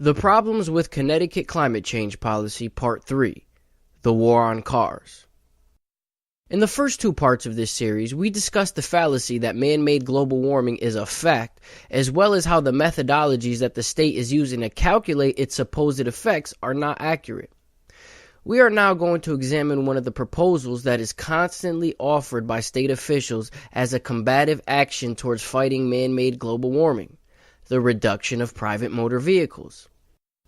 The Problems with Connecticut Climate Change Policy, Part 3, The War on Cars. In the first two parts of this series, we discussed the fallacy that man-made global warming is a fact, as well as how the methodologies that the state is using to calculate its supposed effects are not accurate. We are now going to examine one of the proposals that is constantly offered by state officials as a combative action towards fighting man-made global warming: the reduction of private motor vehicles.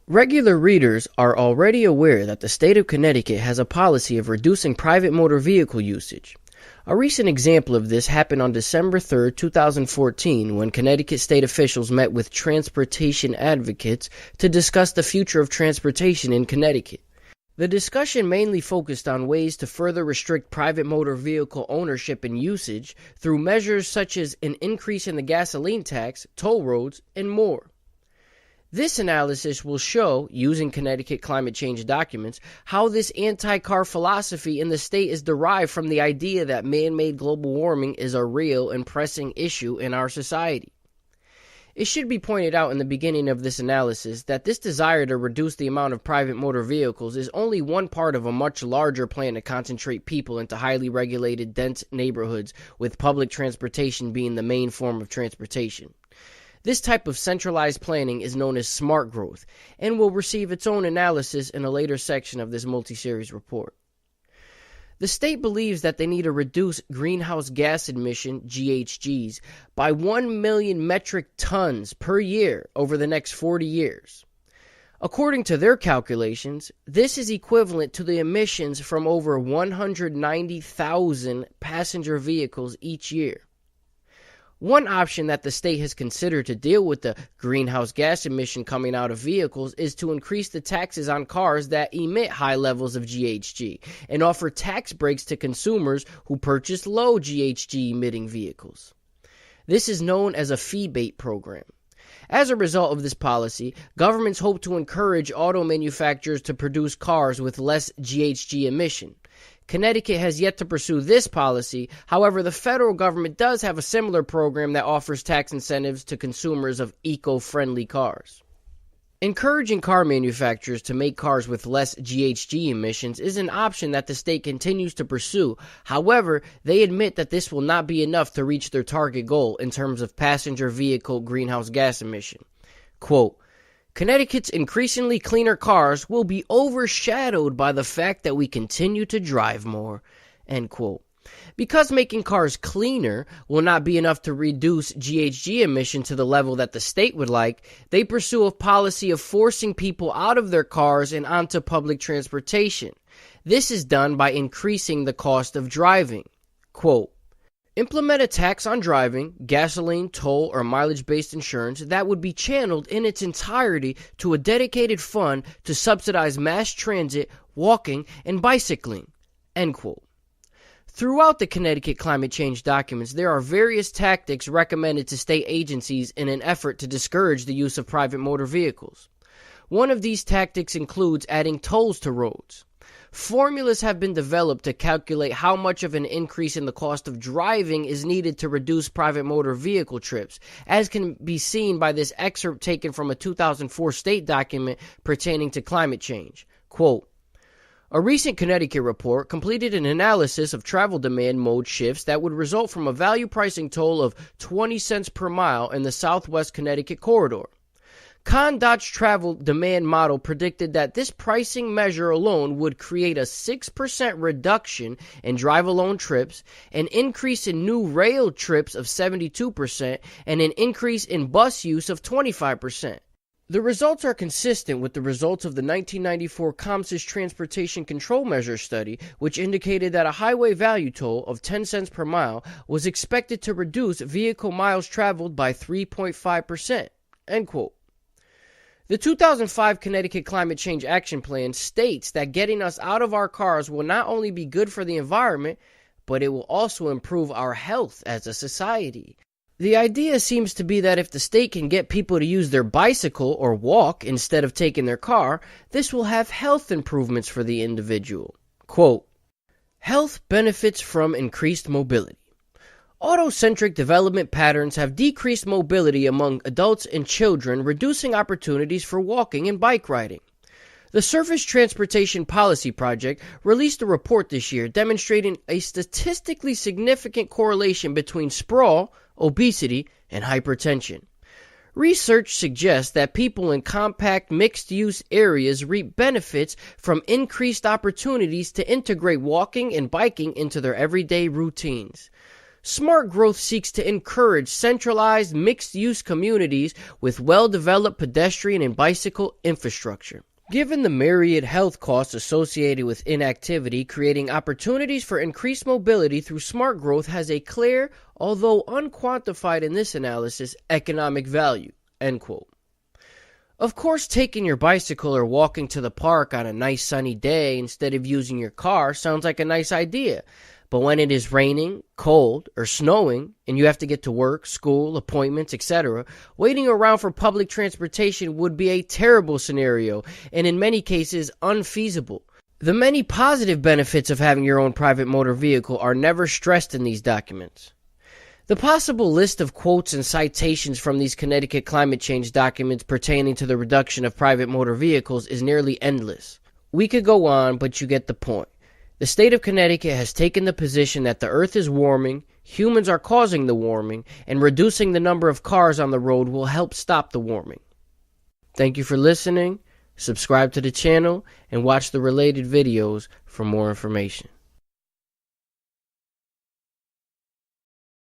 Regular readers are already aware that the state of Connecticut has a policy of reducing private motor vehicle usage. A recent example of this happened on December 3, 2014, when Connecticut state officials met with transportation advocates to discuss the future of transportation in Connecticut. The discussion mainly focused on ways to further restrict private motor vehicle ownership and usage through measures such as an increase in the gasoline tax, toll roads, and more. This analysis will show, using Connecticut climate change documents, how this anti-car philosophy in the state is derived from the idea that man-made global warming is a real and pressing issue in our society. It should be pointed out in the beginning of this analysis that this desire to reduce the amount of private motor vehicles is only one part of a much larger plan to concentrate people into highly regulated, dense neighborhoods, with public transportation being the main form of transportation. This type of centralized planning is known as smart growth and will receive its own analysis in a later section of this multi-series report. The state believes that they need to reduce greenhouse gas emission GHGs by 1 million metric tons per year over the next 40 years. According to their calculations, this is equivalent to the emissions from over 190,000 passenger vehicles each year. One option that the state has considered to deal with the greenhouse gas emission coming out of vehicles is to increase the taxes on cars that emit high levels of GHG and offer tax breaks to consumers who purchase low GHG emitting vehicles. This is known as a fee-bait program. As a result of this policy, governments hope to encourage auto manufacturers to produce cars with less GHG emission. Connecticut has yet to pursue this policy. However, the federal government does have a similar program that offers tax incentives to consumers of eco-friendly cars. Encouraging car manufacturers to make cars with less GHG emissions is an option that the state continues to pursue. However, they admit that this will not be enough to reach their target goal in terms of passenger vehicle greenhouse gas emission. Quote, Connecticut's increasingly cleaner cars will be overshadowed by the fact that we continue to drive more, end quote. Because making cars cleaner will not be enough to reduce GHG emission to the level that the state would like, they pursue a policy of forcing people out of their cars and onto public transportation. This is done by increasing the cost of driving. Quote, implement a tax on driving, gasoline, toll, or mileage-based insurance that would be channeled in its entirety to a dedicated fund to subsidize mass transit, walking, and bicycling, end quote. Throughout the Connecticut climate change documents, there are various tactics recommended to state agencies in an effort to discourage the use of private motor vehicles. One of these tactics includes adding tolls to roads. Formulas have been developed to calculate how much of an increase in the cost of driving is needed to reduce private motor vehicle trips, as can be seen by this excerpt taken from a 2004 state document pertaining to climate change. Quote, a recent Connecticut report completed an analysis of travel demand mode shifts that would result from a value pricing toll of 20 cents per mile in the Southwest Connecticut corridor. ConnDOT's travel demand model predicted that this pricing measure alone would create a 6% reduction in drive-alone trips, an increase in new rail trips of 72%, and an increase in bus use of 25%. The results are consistent with the results of the 1994 ComSys Transportation Control Measure study, which indicated that a highway value toll of 10 cents per mile was expected to reduce vehicle miles traveled by 3.5%, end quote. The 2005 Connecticut Climate Change Action Plan states that getting us out of our cars will not only be good for the environment, but it will also improve our health as a society. The idea seems to be that if the state can get people to use their bicycle or walk instead of taking their car, this will have health improvements for the individual. Quote, health benefits from increased mobility. Auto-centric development patterns have decreased mobility among adults and children, reducing opportunities for walking and bike riding. The Surface Transportation Policy Project released a report this year demonstrating a statistically significant correlation between sprawl, obesity, and hypertension. Research suggests that people in compact mixed-use areas reap benefits from increased opportunities to integrate walking and biking into their everyday routines. Smart growth seeks to encourage centralized mixed-use communities with well-developed pedestrian and bicycle infrastructure. Given the myriad health costs associated with inactivity, creating opportunities for increased mobility through smart growth has a clear, although unquantified in this analysis, economic value. End quote. Of course, taking your bicycle or walking to the park on a nice sunny day instead of using your car sounds like a nice idea. But when it is raining, cold, or snowing, and you have to get to work, school, appointments, etc., waiting around for public transportation would be a terrible scenario, and in many cases, unfeasible. The many positive benefits of having your own private motor vehicle are never stressed in these documents. The possible list of quotes and citations from these Connecticut climate change documents pertaining to the reduction of private motor vehicles is nearly endless. We could go on, but you get the point. The state of Connecticut has taken the position that the earth is warming, humans are causing the warming, and reducing the number of cars on the road will help stop the warming. Thank you for listening, subscribe to the channel, and watch the related videos for more information.